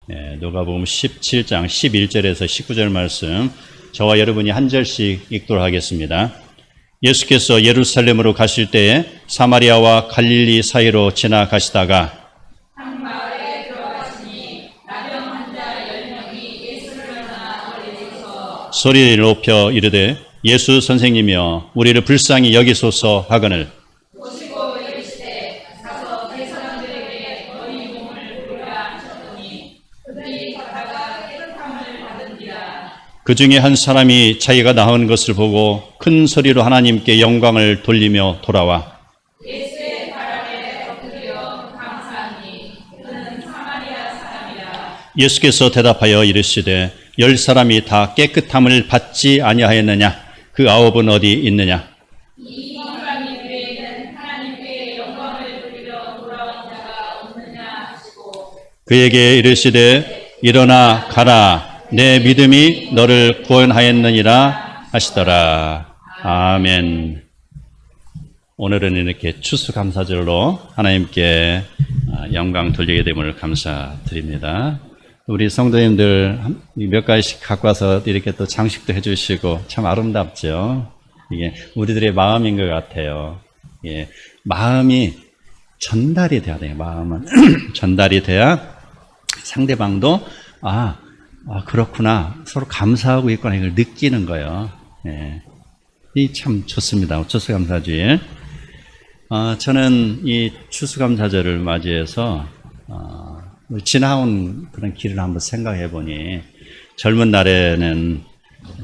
누가복음 17장 11절에서 19절 말씀 저와 여러분이 한 절씩 읽도록 하겠습니다. 예수께서 예루살렘으로 가실 때에 사마리아와 갈릴리 사이로 지나가시다가 한 마을에 들어가시니 나병 환자 10명이 예수를 만나 멀리 서서 소리를 높여 이르되 예수 선생님이여 우리를 불쌍히 여기소서 하거늘 보시고 이르시되 가서 그 사람들에게 너희 몸을 부르라 하셨더니 그들이 가다가 깨끗함을 받은지라. 그 중에 한 사람이 자기가 나은 것을 보고 큰 소리로 하나님께 영광을 돌리며 돌아와 예수의 발 아래 엎드려 감사하니 그는 사마리아 사람이라. 예수께서 대답하여 이르시되 10사람이 다 깨끗함을 받지 아니하였느냐 그 9은 어디 있느냐 이 사람 이외에는 하나님께 영광을 돌리려 돌아온 자가 없느냐 하시고 그에게 이르시되 일어나 가라 내 믿음이 너를 구원하였느니라 하시더라. 아멘. 오늘은 이렇게 추수감사절로 하나님께 영광 돌리게 됨을 감사드립니다. 우리 성도님들 몇 가지씩 갖고 와서 이렇게 또 장식도 해주시고 참 아름답죠. 이게 우리들의 마음인 것 같아요. 예, 마음이 전달이 돼야 돼요. 마음은 전달이 돼야 상대방도 그렇구나 서로 감사하고 있구나 이걸 느끼는 거예요. 예, 이 참 좋습니다. 추수감사주일. 저는 이 추수감사절을 맞이해서 지나온 그런 길을 한번 생각해 보니 젊은 날에는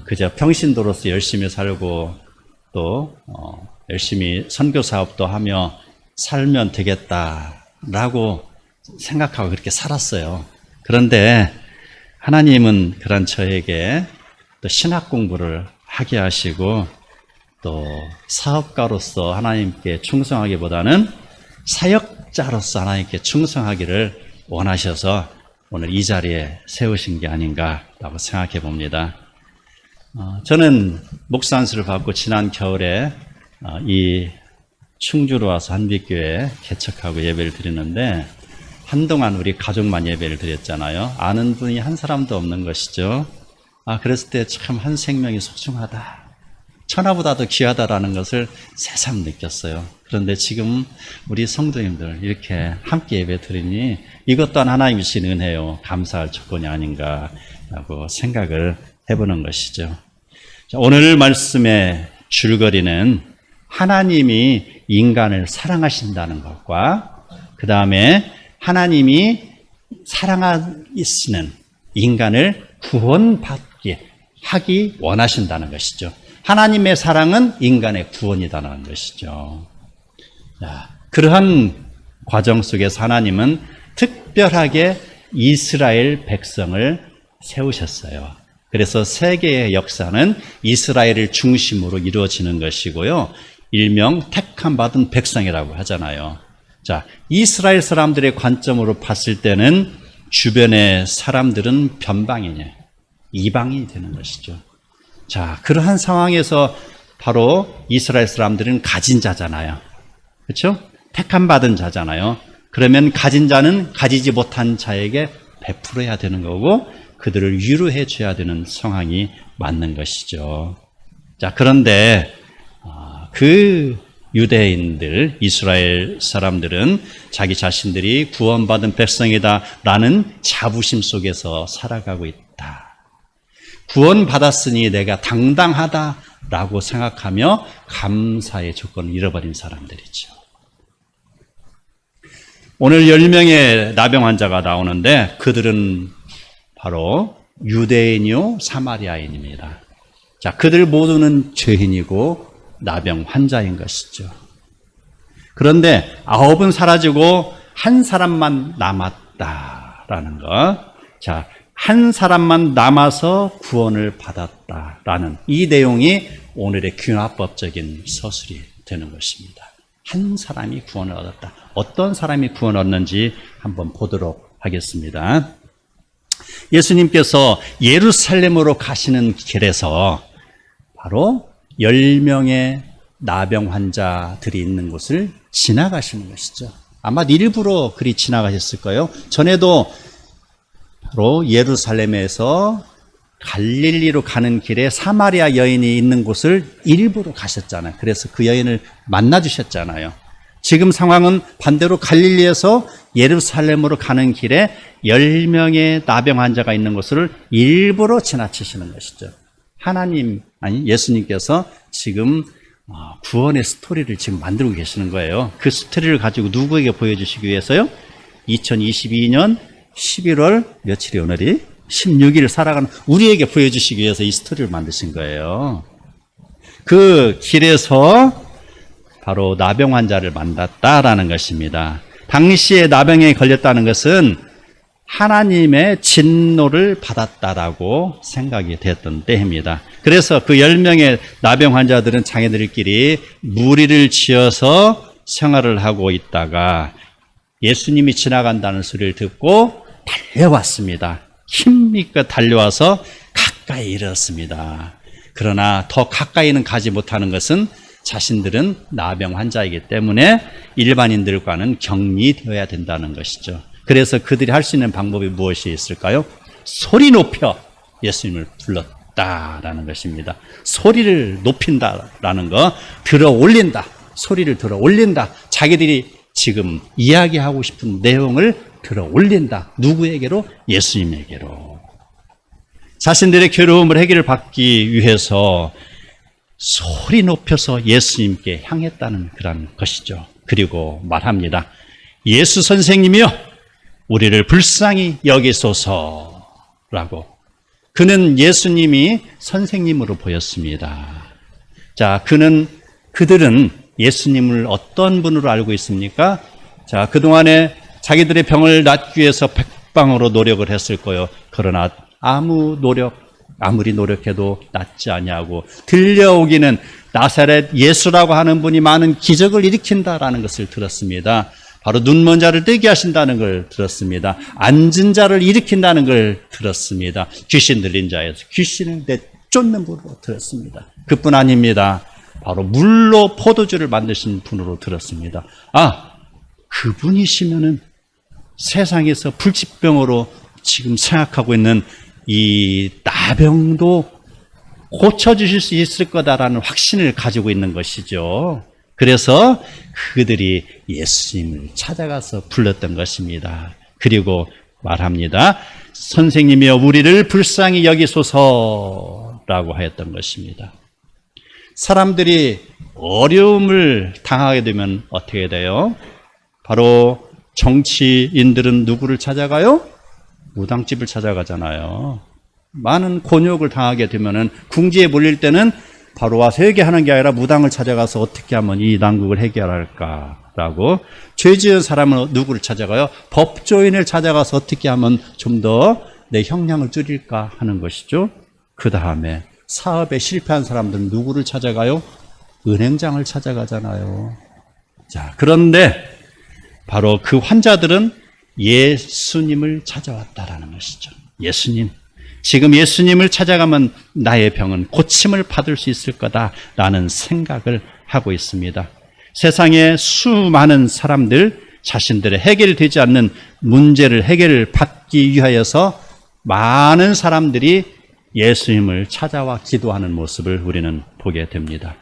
그저 평신도로서 열심히 살고 또 열심히 선교 사업도 하며 살면 되겠다라고 생각하고 그렇게 살았어요. 그런데 하나님은 그런 저에게 또 신학 공부를 하게 하시고 또 사업가로서 하나님께 충성하기보다는 사역자로서 하나님께 충성하기를 원하셔서 오늘 이 자리에 세우신 게 아닌가라고 생각해 봅니다. 저는 목사 안수를 받고 지난 겨울에 이 충주로 와서 한빛교회에 개척하고 예배를 드리는데 한동안 우리 가족만 예배를 드렸잖아요. 아는 분이 한 사람도 없는 것이죠. 그랬을 때 참 한 생명이 소중하다. 천하보다도 귀하다라는 것을 새삼 느꼈어요. 그런데 지금 우리 성도님들 이렇게 함께 예배 드리니 이것 또한 하나님이 주신 은혜요. 감사할 조건이 아닌가라고 생각을 해보는 것이죠. 오늘 말씀의 줄거리는 하나님이 인간을 사랑하신다는 것과 그 다음에 하나님이 사랑하시는 인간을 구원받게 하기 원하신다는 것이죠. 하나님의 사랑은 인간의 구원이다라는 것이죠. 그러한 과정 속에서 하나님은 특별하게 이스라엘 백성을 세우셨어요. 그래서 세계의 역사는 이스라엘을 중심으로 이루어지는 것이고요. 일명 택함 받은 백성이라고 하잖아요. 자, 이스라엘 사람들의 관점으로 봤을 때는 주변의 사람들은 변방이냐, 이방인이 되는 것이죠. 자, 그러한 상황에서 바로 이스라엘 사람들은 가진 자잖아요. 그렇죠? 택함 받은 자잖아요. 그러면 가진 자는 가지지 못한 자에게 베풀어야 되는 거고 그들을 위로해 줘야 되는 상황이 맞는 것이죠. 자, 그런데 그 유대인들, 이스라엘 사람들은 자기 자신들이 구원받은 백성이다라는 자부심 속에서 살아가고 있다. 구원받았으니 내가 당당하다라고 생각하며 감사의 조건을 잃어버린 사람들이죠. 오늘 10명의 나병 환자가 나오는데 그들은 바로 유대인이요 사마리아인입니다. 자, 그들 모두는 죄인이고 나병 환자인 것이죠. 그런데 9은 사라지고 한 사람만 남았다라는 것. 자, 한 사람만 남아서 구원을 받았다라는 이 내용이 오늘의 균화법적인 서술이 되는 것입니다. 한 사람이 구원을 얻었다. 어떤 사람이 구원을 얻는지 한번 보도록 하겠습니다. 예수님께서 예루살렘으로 가시는 길에서 바로 10명의 나병 환자들이 있는 곳을 지나가시는 것이죠. 아마 일부러 그리 지나가셨을 거예요. 전에도 바로 예루살렘에서 갈릴리로 가는 길에 사마리아 여인이 있는 곳을 일부러 가셨잖아요. 그래서 그 여인을 만나 주셨잖아요. 지금 상황은 반대로 갈릴리에서 예루살렘으로 가는 길에 10명의 나병 환자가 있는 곳을 일부러 지나치시는 것이죠. 예수님께서 지금 구원의 스토리를 지금 만들고 계시는 거예요. 그 스토리를 가지고 누구에게 보여주시기 위해서요? 2022년 11월 며칠이 오늘이? 16일 살아가는 우리에게 보여주시기 위해서 이 스토리를 만드신 거예요. 그 길에서 바로 나병 환자를 만났다라는 것입니다. 당시에 나병에 걸렸다는 것은 하나님의 진노를 받았다라고 생각이 됐던 때입니다. 그래서 그 10명의 나병 환자들은 자기들끼리 무리를 지어서 생활을 하고 있다가 예수님이 지나간다는 소리를 듣고 달려왔습니다. 힘있게 달려와서 가까이 이르렀습니다. 그러나 더 가까이는 가지 못하는 것은 자신들은 나병 환자이기 때문에 일반인들과는 격리되어야 된다는 것이죠. 그래서 그들이 할 수 있는 방법이 무엇이 있을까요? 소리 높여 예수님을 불렀다라는 것입니다. 소리를 높인다라는 거, 들어 올린다. 소리를 들어 올린다. 자기들이 지금 이야기하고 싶은 내용을 들어 올린다. 누구에게로? 예수님에게로. 자신들의 괴로움을 해결받기 위해서 소리 높여서 예수님께 향했다는 그런 것이죠. 그리고 말합니다. 예수 선생님이여, 우리를 불쌍히 여기소서라고. 그는 예수님이 선생님으로 보였습니다. 자, 그들은 예수님을 어떤 분으로 알고 있습니까? 자, 그동안에 자기들의 병을 낫기 위해서 백방으로 노력을 했을 거예요. 그러나 아무리 노력해도 낫지 아니하고 들려오기는 나사렛 예수라고 하는 분이 많은 기적을 일으킨다라는 것을 들었습니다. 바로 눈먼 자를 뜨게 하신다는 걸 들었습니다. 앉은 자를 일으킨다는 걸 들었습니다. 귀신 들린 자에서 귀신을 내쫓는 분으로 들었습니다. 그뿐 아닙니다. 바로 물로 포도주를 만드신 분으로 들었습니다. 그분이시면은 세상에서 불치병으로 지금 생각하고 있는 이 나병도 고쳐주실 수 있을 거다라는 확신을 가지고 있는 것이죠. 그래서 그들이 예수님을 찾아가서 불렀던 것입니다. 그리고 말합니다. 선생님이여, 우리를 불쌍히 여기소서라고 하였던 것입니다. 사람들이 어려움을 당하게 되면 어떻게 돼요? 바로 정치인들은 누구를 찾아가요? 무당집을 찾아가잖아요. 많은 곤욕을 당하게 되면은 궁지에 몰릴 때는 바로 와서 회개하는 게 아니라 무당을 찾아가서 어떻게 하면 이 난국을 해결할까라고. 죄 지은 사람은 누구를 찾아가요? 법조인을 찾아가서 어떻게 하면 좀 더 내 형량을 줄일까 하는 것이죠. 그 다음에 사업에 실패한 사람들은 누구를 찾아가요? 은행장을 찾아가잖아요. 자, 그런데 바로 그 환자들은 예수님을 찾아왔다라는 것이죠. 예수님, 지금 예수님을 찾아가면 나의 병은 고침을 받을 수 있을 거다라는 생각을 하고 있습니다. 세상에 수많은 사람들 자신들의 해결되지 않는 문제를 해결받기 위하여서 많은 사람들이 예수님을 찾아와 기도하는 모습을 우리는 보게 됩니다.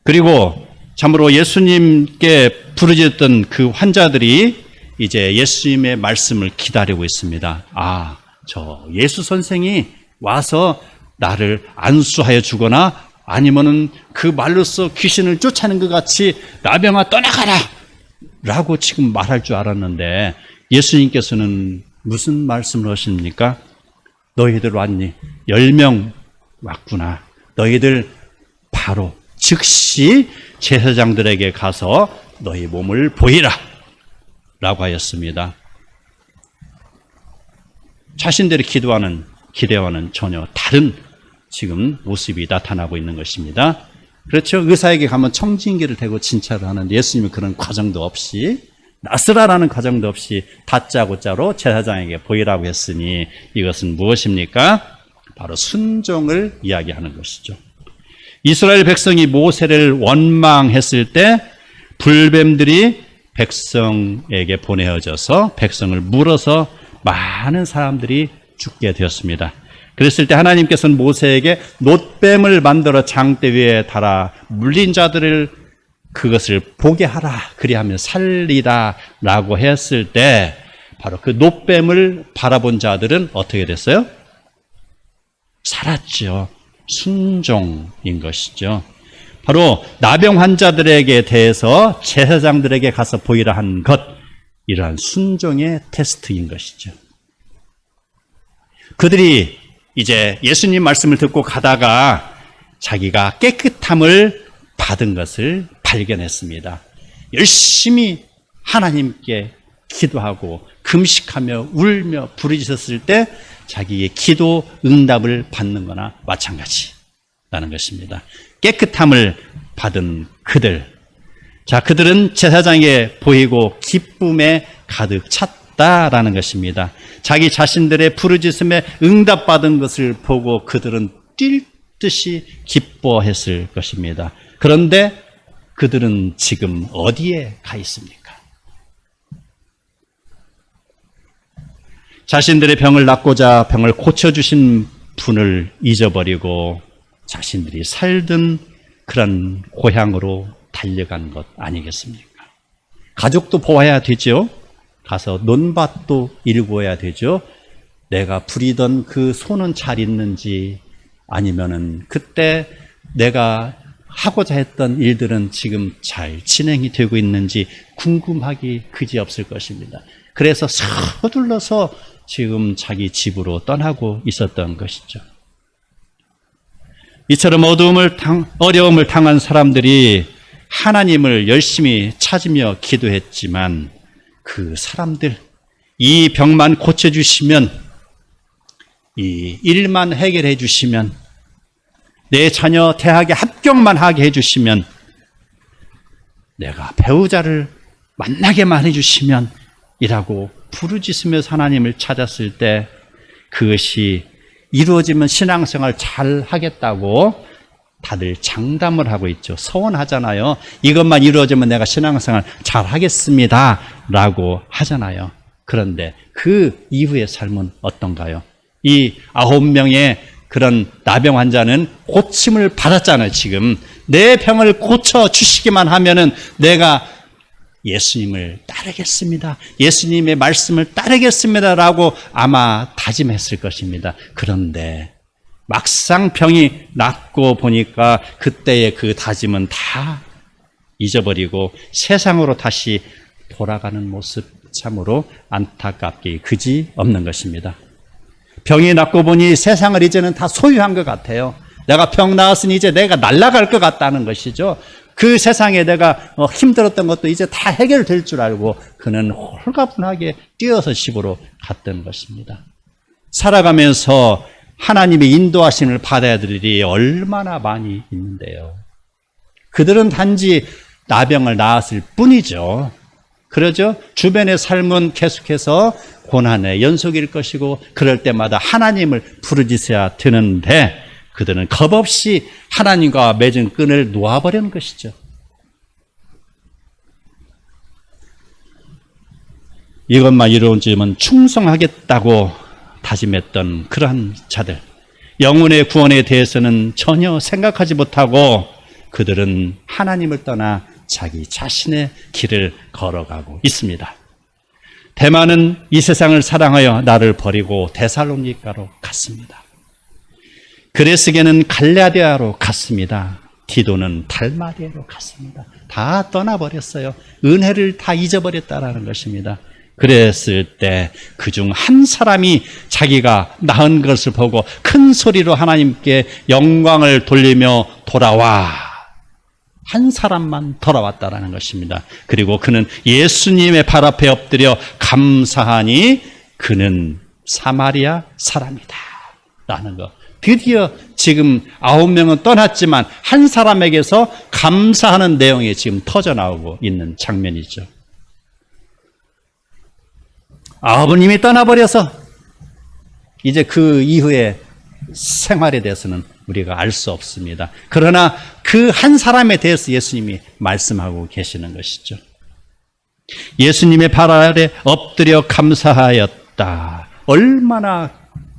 그리고 참으로 예수님께 부르짖었던 그 환자들이 이제 예수님의 말씀을 기다리고 있습니다. 저 예수 선생이 와서 나를 안수하여 주거나 아니면은 그 말로써 귀신을 쫓아내는 것 같이 나병아 떠나가라 라고 지금 말할 줄 알았는데 예수님께서는 무슨 말씀을 하십니까? 너희들 왔니? 10명 왔구나. 너희들 바로 즉시 제사장들에게 가서 너희 몸을 보이라 라고 하였습니다. 자신들이 기대와는 전혀 다른 지금 모습이 나타나고 있는 것입니다. 그렇죠. 의사에게 가면 청진기를 대고 진찰을 하는데 예수님은 그런 과정도 없이, 나스라라는 과정도 없이 다짜고짜로 제사장에게 보이라고 했으니 이것은 무엇입니까? 바로 순종을 이야기하는 것이죠. 이스라엘 백성이 모세를 원망했을 때 불뱀들이 백성에게 보내어져서 백성을 물어서 많은 사람들이 죽게 되었습니다. 그랬을 때 하나님께서는 모세에게 놋뱀을 만들어 장대 위에 달아 물린 자들을 그것을 보게 하라. 그리하면 살리라 라고 했을 때 바로 그 놋뱀을 바라본 자들은 어떻게 됐어요? 살았죠. 순종인 것이죠. 바로 나병 환자들에게 대해서 제사장들에게 가서 보이라 한 것, 이러한 순종의 테스트인 것이죠. 그들이 이제 예수님 말씀을 듣고 가다가 자기가 깨끗함을 받은 것을 발견했습니다. 열심히 하나님께 기도하고 금식하며 울며 부르짖었을 때 자기의 기도 응답을 받는 거나 마찬가지라는 것입니다. 깨끗함을 받은 그들, 자, 그들은 제사장에게 보이고 기쁨에 가득 찼다라는 것입니다. 자기 자신들의 부르짖음에 응답받은 것을 보고 그들은 뛸 듯이 기뻐했을 것입니다. 그런데 그들은 지금 어디에 가 있습니까? 자신들의 병을 낫고자 병을 고쳐주신 분을 잊어버리고 자신들이 살던 그런 고향으로 달려간 것 아니겠습니까? 가족도 보아야 되죠. 가서 논밭도 일구어야 되죠. 내가 부리던 그 소는 잘 있는지, 아니면은 그때 내가 하고자 했던 일들은 지금 잘 진행이 되고 있는지 궁금하기 그지없을 것입니다. 그래서 서둘러서 지금 자기 집으로 떠나고 있었던 것이죠. 이처럼 어려움을 당한 사람들이 하나님을 열심히 찾으며 기도했지만 그 사람들, 이 병만 고쳐주시면, 이 일만 해결해 주시면, 내 자녀 대학에 합격만 하게 해주시면, 내가 배우자를 만나게만 해주시면 이라고 부르짖으면서 하나님을 찾았을 때 그것이 이루어지면 신앙생활 잘 하겠다고 다들 장담을 하고 있죠. 서원하잖아요. 이것만 이루어지면 내가 신앙생활 잘 하겠습니다 라고 하잖아요. 그런데 그 이후의 삶은 어떤가요? 이 9명의 그런 나병 환자는 고침을 받았잖아요. 지금 내 병을 고쳐주시기만 하면은 내가 예수님을 따르겠습니다, 예수님의 말씀을 따르겠습니다 라고 아마 다짐했을 것입니다. 그런데 막상 병이 낫고 보니까 그때의 그 다짐은 다 잊어버리고 세상으로 다시 돌아가는 모습, 참으로 안타깝게 그지없는 것입니다. 병이 낫고 보니 세상을 이제는 다 소유한 것 같아요. 내가 병 나았으니 이제 내가 날아갈 것 같다는 것이죠. 그 세상에 내가 힘들었던 것도 이제 다 해결될 줄 알고 그는 홀가분하게 뛰어서 집으로 갔던 것입니다. 살아가면서 하나님의 인도하심을 받아야 될 일이 얼마나 많이 있는데요. 그들은 단지 나병을 나았을 뿐이죠. 그러죠? 주변의 삶은 계속해서 고난의 연속일 것이고 그럴 때마다 하나님을 부르짖어야 되는데 그들은 겁없이 하나님과 맺은 끈을 놓아버리는 것이죠. 이것만 이루어지면 충성하겠다고 다짐했던 그러한 자들, 영혼의 구원에 대해서는 전혀 생각하지 못하고 그들은 하나님을 떠나 자기 자신의 길을 걸어가고 있습니다. 데마는 이 세상을 사랑하여 나를 버리고 데살로니가로 갔습니다. 그레스게는 갈라디아로 갔습니다. 디도는 달마리아로 갔습니다. 다 떠나버렸어요. 은혜를 다 잊어버렸다라는 것입니다. 그랬을 때 그중 한 사람이 자기가 낳은 것을 보고 큰 소리로 하나님께 영광을 돌리며 돌아와. 한 사람만 돌아왔다라는 것입니다. 그리고 그는 예수님의 발 앞에 엎드려 감사하니 그는 사마리아 사람이다 라는 것. 드디어 지금 9명은 떠났지만 한 사람에게서 감사하는 내용이 지금 터져나오고 있는 장면이죠. 아버님이 떠나버려서 이제 그 이후의 생활에 대해서는 우리가 알 수 없습니다. 그러나 그 한 사람에 대해서 예수님이 말씀하고 계시는 것이죠. 예수님의 발 아래 엎드려 감사하였다. 찾아왔다. 얼마나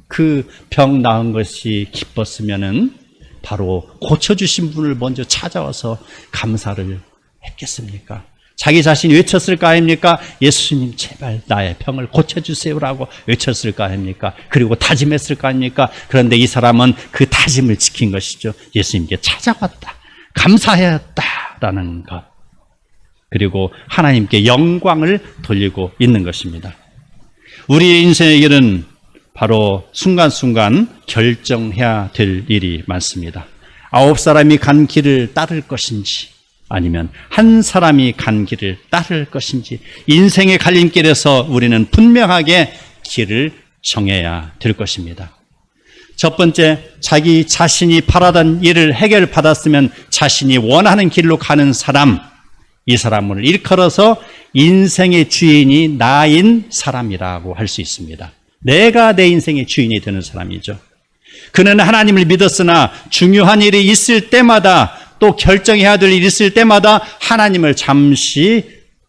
그 병 나은 것이 기뻤으면은 바로 고쳐주신 분을 먼저 찾아와서 감사를 했겠습니까? 자기 자신이 외쳤을 거 아닙니까? 예수님 제발 나의 병을 고쳐주세요라고 외쳤을 거 아닙니까? 그리고 다짐했을 거 아닙니까? 그런데 이 사람은 그 다짐을 지킨 것이죠. 예수님께 찾아왔다. 감사하였다라는 것. 그리고 하나님께 영광을 돌리고 있는 것입니다. 우리의 인생의 길은 바로 순간순간 결정해야 될 일이 많습니다. 9사람이 간 길을 따를 것인지 아니면 한 사람이 간 길을 따를 것인지 인생의 갈림길에서 우리는 분명하게 길을 정해야 될 것입니다. 첫 번째, 자기 자신이 바라던 일을 해결받았으면 자신이 원하는 길로 가는 사람, 이 사람을 일컬어서 인생의 주인이 나인 사람이라고 할 수 있습니다. 내가 내 인생의 주인이 되는 사람이죠. 그는 하나님을 믿었으나 중요한 일이 있을 때마다 또 결정해야 될 일이 있을 때마다 하나님을 잠시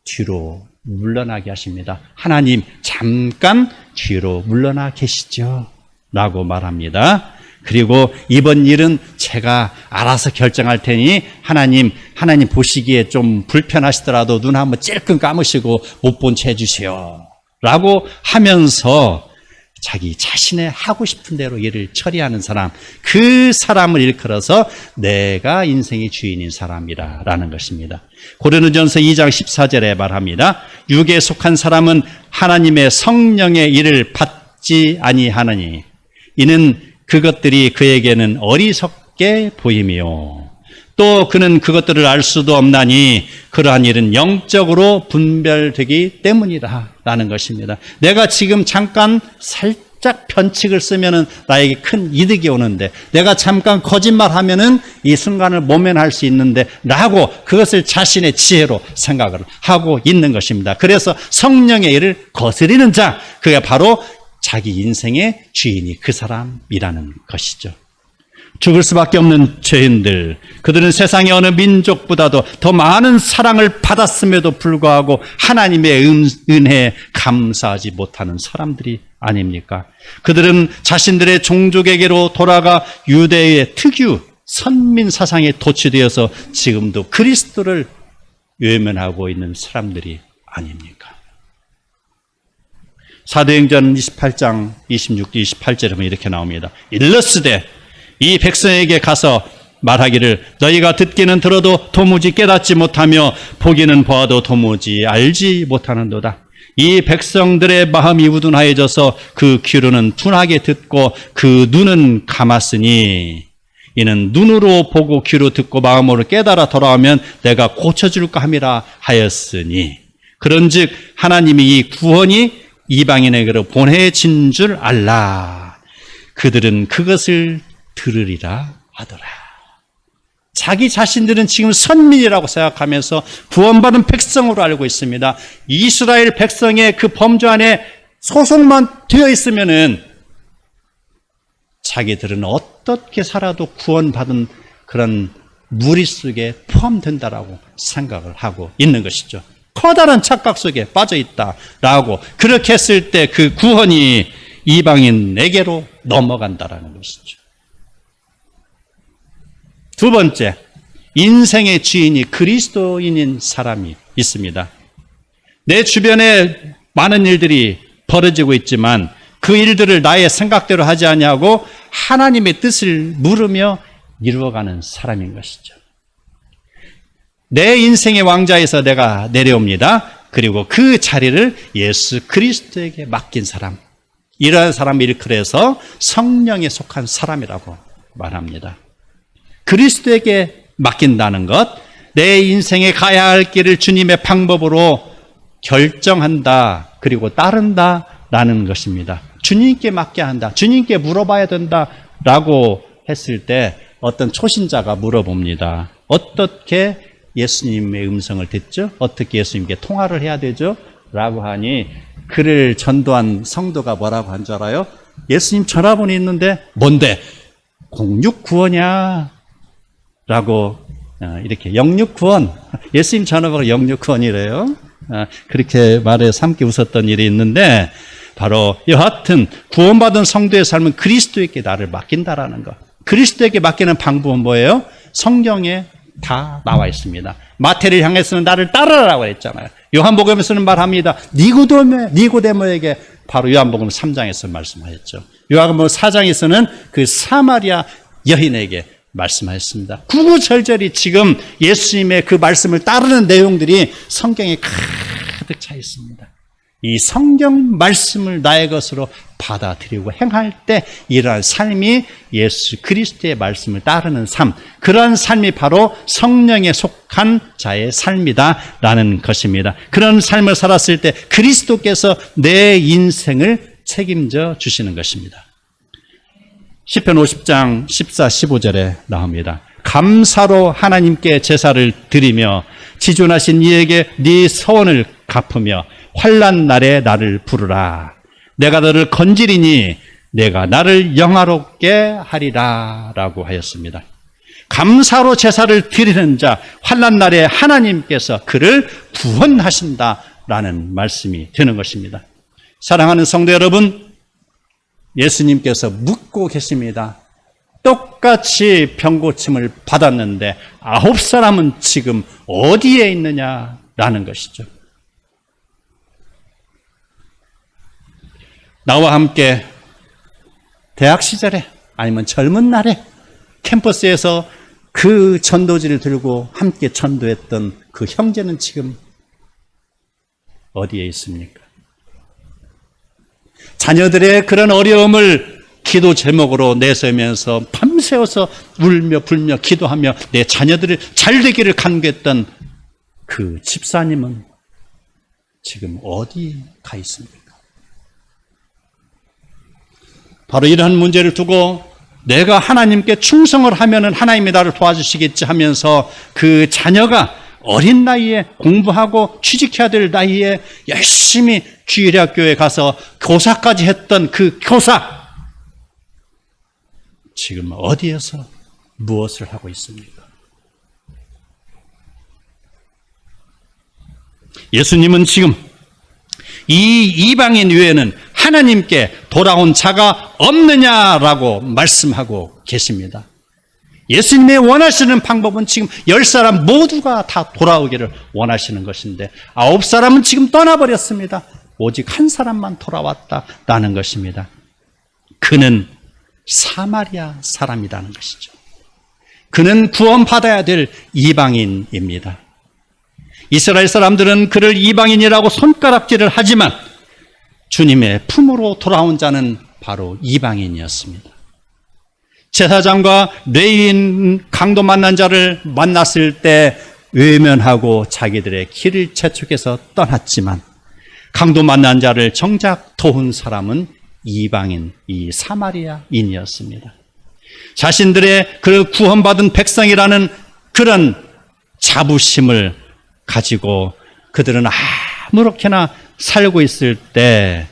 뒤로 물러나게 하십니다. 하나님 잠깐 뒤로 물러나 계시죠 라고 말합니다. 그리고 이번 일은 제가 알아서 결정할 테니 하나님 보시기에 좀 불편하시더라도 눈 한번 찔끔 감으시고 못 본 채 해주세요 라고 하면서 자기 자신의 하고 싶은 대로 일을 처리하는 사람, 그 사람을 일컬어서 내가 인생의 주인인 사람이라는 것입니다. 고린도전서 2장 14절에 말합니다. 육에 속한 사람은 하나님의 성령의 일을 받지 아니하느니 이는 그것들이 그에게는 어리석게 보이며 또 그는 그것들을 알 수도 없나니 그러한 일은 영적으로 분별되기 때문이라 라는 것입니다. 내가 지금 잠깐 살짝 변칙을 쓰면은 나에게 큰 이득이 오는데 내가 잠깐 거짓말하면은 이 순간을 모면할 수 있는데 라고 그것을 자신의 지혜로 생각을 하고 있는 것입니다. 그래서 성령의 일을 거스리는 자, 그게 바로 자기 인생의 주인이 그 사람이라는 것이죠. 죽을 수밖에 없는 죄인들, 그들은 세상의 어느 민족보다도 더 많은 사랑을 받았음에도 불구하고 하나님의 은혜에 감사하지 못하는 사람들이 아닙니까? 그들은 자신들의 종족에게로 돌아가 유대의 특유 선민 사상에 도취되어서 지금도 그리스도를 외면하고 있는 사람들이 아닙니까? 사도행전 28장 26, 28절에 보면 이렇게 나옵니다. 일러스되 이 백성에게 가서 말하기를 너희가 듣기는 들어도 도무지 깨닫지 못하며 보기는 보아도 도무지 알지 못하는도다. 이 백성들의 마음이 우둔하여져서 그 귀로는 둔하게 듣고 그 눈은 감았으니 이는 눈으로 보고 귀로 듣고 마음으로 깨달아 돌아오면 내가 고쳐줄까 함이라 하였으니 그런즉 하나님이 이 구원이 이방인에게로 보내진 줄 알라. 그들은 그것을 들으리라 하더라. 자기 자신들은 지금 선민이라고 생각하면서 구원받은 백성으로 알고 있습니다. 이스라엘 백성의 그 범주 안에 소속만 되어 있으면은 자기들은 어떻게 살아도 구원받은 그런 무리 속에 포함된다라고 생각을 하고 있는 것이죠. 커다란 착각 속에 빠져 있다라고 그렇게 했을 때 그 구원이 이방인에게로 넘어간다라는 것이죠. 두 번째, 인생의 주인이 그리스도인인 사람이 있습니다. 내 주변에 많은 일들이 벌어지고 있지만 그 일들을 나의 생각대로 하지 아니하고 하나님의 뜻을 물으며 이루어가는 사람인 것이죠. 내 인생의 왕좌에서 내가 내려옵니다. 그리고 그 자리를 예수 그리스도에게 맡긴 사람, 이러한 사람을 일컬어서 성령에 속한 사람이라고 말합니다. 그리스도에게 맡긴다는 것, 내 인생에 가야 할 길을 주님의 방법으로 결정한다, 그리고 따른다라는 것입니다. 주님께 맡겨야 한다, 주님께 물어봐야 된다라고 했을 때 어떤 초신자가 물어봅니다. 어떻게 예수님의 음성을 듣죠? 어떻게 예수님께 통화를 해야 되죠? 라고 하니 그를 전도한 성도가 뭐라고 한 줄 알아요? 예수님 전화번호 있는데 뭔데? 0695냐? 라고 이렇게 069원, 예수님 전화번호 069원이래요. 그렇게 말해서 함께 웃었던 일이 있는데 바로 여하튼 구원받은 성도의 삶은 그리스도에게 나를 맡긴다라는 것. 그리스도에게 맡기는 방법은 뭐예요? 성경에 다 나와 있습니다. 마태를 향해서는 나를 따르라고 했잖아요. 요한복음에서는 말합니다. 니고데모에게 바로 요한복음 3장에서 말씀하셨죠. 요한복음 4장에서는 그 사마리아 여인에게 말씀하셨습니다. 구구절절히 지금 예수님의 그 말씀을 따르는 내용들이 성경에 가득 차 있습니다. 이 성경 말씀을 나의 것으로 받아들이고 행할 때 이러한 삶이 예수 그리스도의 말씀을 따르는 삶, 그러한 삶이 바로 성령에 속한 자의 삶이다라는 것입니다. 그런 삶을 살았을 때 그리스도께서 내 인생을 책임져 주시는 것입니다. 시편 50장 14, 15절에 나옵니다. 감사로 하나님께 제사를 드리며 지존하신 이에게 네 서원을 갚으며 환난 날에 나를 부르라. 내가 너를 건지리니 내가 나를 영화롭게 하리라 라고 하였습니다. 감사로 제사를 드리는 자, 환난 날에 하나님께서 그를 구원하신다라는 말씀이 되는 것입니다. 사랑하는 성도 여러분, 예수님께서 묻고 계십니다. 똑같이 병고침을 받았는데 9사람은 지금 어디에 있느냐라는 것이죠. 나와 함께 대학 시절에 아니면 젊은 날에 캠퍼스에서 그 전도지를 들고 함께 전도했던 그 형제는 지금 어디에 있습니까? 자녀들의 그런 어려움을 기도 제목으로 내세우면서 밤새워서 울며 불며 기도하며 내 자녀들을 잘 되기를 간구했던 그 집사님은 지금 어디 가 있습니까? 바로 이러한 문제를 두고 내가 하나님께 충성을 하면은 하나님이 나를 도와주시겠지 하면서 그 자녀가 어린 나이에 공부하고 취직해야 될 나이에 열심히 주일학교에 가서 교사까지 했던 그 교사, 지금 어디에서 무엇을 하고 있습니까? 예수님은 지금 이 이방인 외에는 하나님께 돌아온 자가 없느냐라고 말씀하고 계십니다. 예수님의 원하시는 방법은 지금 10사람 모두가 다 돌아오기를 원하시는 것인데 9사람은 지금 떠나버렸습니다. 오직 한 사람만 돌아왔다라는 것입니다. 그는 사마리아 사람이라는 것이죠. 그는 구원받아야 될 이방인입니다. 이스라엘 사람들은 그를 이방인이라고 손가락질을 하지만 주님의 품으로 돌아온 자는 바로 이방인이었습니다. 제사장과 레위인 강도 만난 자를 만났을 때 외면하고 자기들의 길을 재촉해서 떠났지만 강도 만난 자를 정작 도운 사람은 이방인, 이 사마리아인이었습니다. 자신들의 그 구원받은 백성이라는 그런 자부심을 가지고 그들은 아무렇게나 살고 있을 때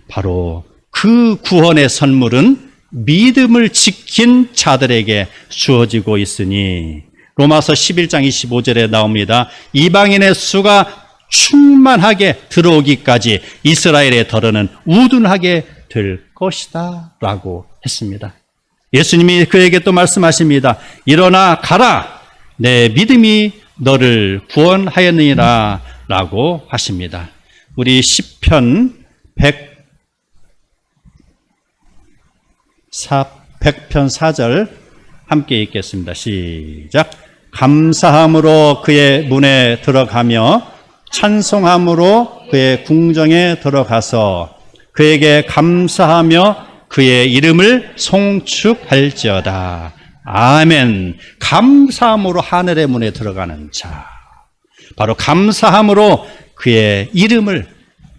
바로 그 구원의 선물은 믿음을 지킨 자들에게 주어지고 있으니 로마서 11장 25절에 나옵니다. 이방인의 수가 충만하게 들어오기까지 이스라엘의 덜어는 우둔하게 될 것이다 라고 했습니다. 예수님이 그에게 또 말씀하십니다. 일어나 가라, 내 믿음이 너를 구원하였느니라 라고 하십니다. 우리 시편 100편 4절 함께 읽겠습니다. 시작. 감사함으로 그의 문에 들어가며 찬송함으로 그의 궁정에 들어가서 그에게 감사하며 그의 이름을 송축할지어다. 아멘. 감사함으로 하늘의 문에 들어가는 자, 바로 감사함으로 그의 이름을,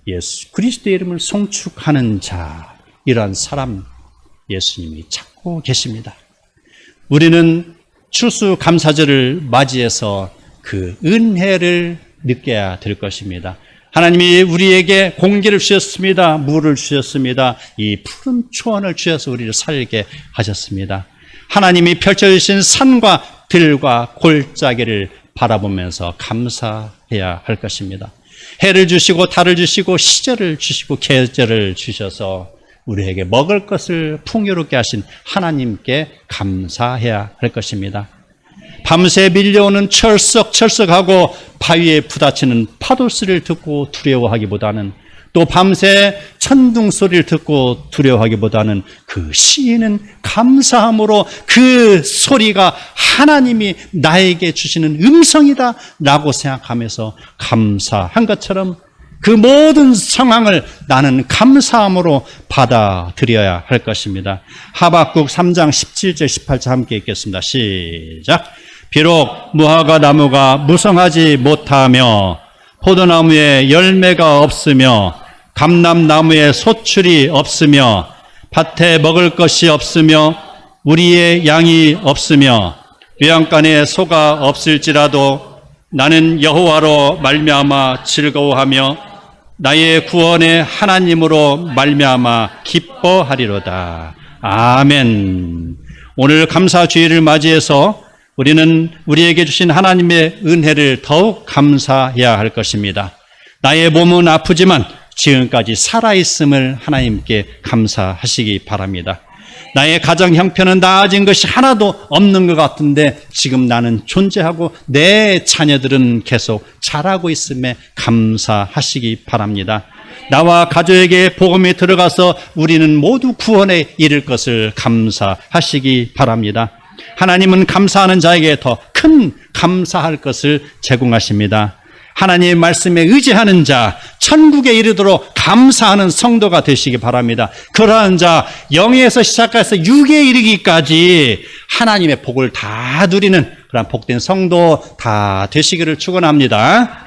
예수 그리스도의 이름을 송축하는 자, 이러한 사람 예수님이 찾고 계십니다. 우리는 추수감사절을 맞이해서 그 은혜를 느껴야 될 것입니다. 하나님이 우리에게 공기를 주셨습니다. 물을 주셨습니다. 이 푸른 초원을 주셔서 우리를 살게 하셨습니다. 하나님이 펼쳐주신 산과 들과 골짜기를 바라보면서 감사해야 할 것입니다. 해를 주시고 달을 주시고 시절을 주시고 계절을 주셔서 우리에게 먹을 것을 풍요롭게 하신 하나님께 감사해야 할 것입니다. 밤새 밀려오는 철썩철썩하고 바위에 부딪히는 파도 소리를 듣고 두려워하기보다는, 또 밤새 천둥 소리를 듣고 두려워하기보다는 그 시인은 감사함으로 그 소리가 하나님이 나에게 주시는 음성이다 라고 생각하면서 감사한 것처럼 그 모든 상황을 나는 감사함으로 받아들여야 할 것입니다. 하박국 3장 17절 18절 함께 읽겠습니다. 시작. 비록 무화과 나무가 무성하지 못하며 포도나무에 열매가 없으며 감람나무에 소출이 없으며 밭에 먹을 것이 없으며 우리의 양이 없으며 요양간에 소가 없을지라도 나는 여호와로 말미암아 즐거워하며 나의 구원의 하나님으로 말미암아 기뻐하리로다. 아멘. 오늘 감사주일을 맞이해서 우리는 우리에게 주신 하나님의 은혜를 더욱 감사해야 할 것입니다. 나의 몸은 아프지만 지금까지 살아있음을 하나님께 감사하시기 바랍니다. 나의 가정 형편은 나아진 것이 하나도 없는 것 같은데 지금 나는 존재하고 내 자녀들은 계속 자라고 있음에 감사하시기 바랍니다. 나와 가족에게 복음이 들어가서 우리는 모두 구원에 이를 것을 감사하시기 바랍니다. 하나님은 감사하는 자에게 더 큰 감사할 것을 제공하십니다. 하나님의 말씀에 의지하는 자, 천국에 이르도록 감사하는 성도가 되시기 바랍니다. 그러한 자, 영에서 시작해서 육에 이르기까지 하나님의 복을 다 누리는 그런 복된 성도 다 되시기를 축원합니다.